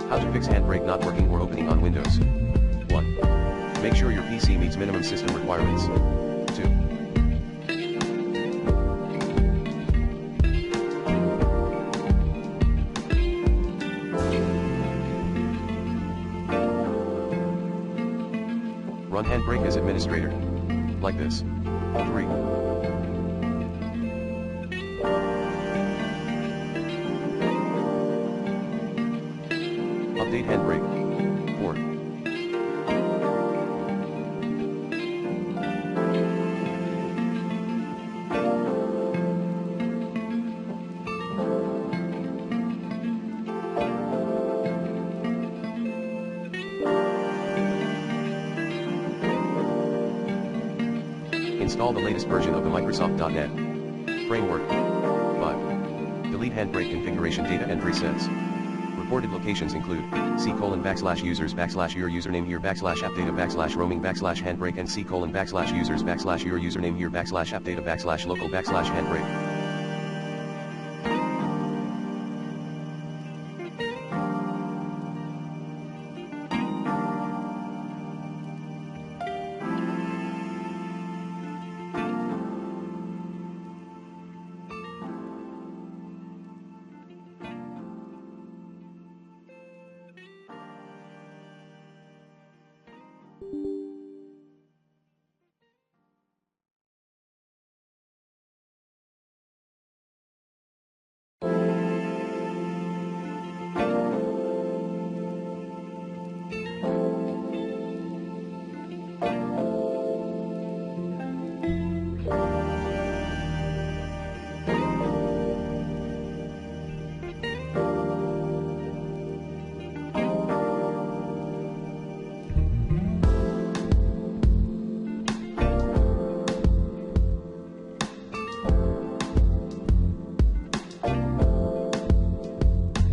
How to fix handbrake not working or opening on Windows. 1. Make sure your PC meets minimum system requirements. 2. Run handbrake as administrator. Like this. 3. Update handbrake. 4. Install the latest version of the Microsoft .NET framework. 5. Delete handbrake configuration data and presets. Reported locations include C:\users \your username here \appdata \roaming \handbrake and C:\users \your username here \appdata \local \handbrake.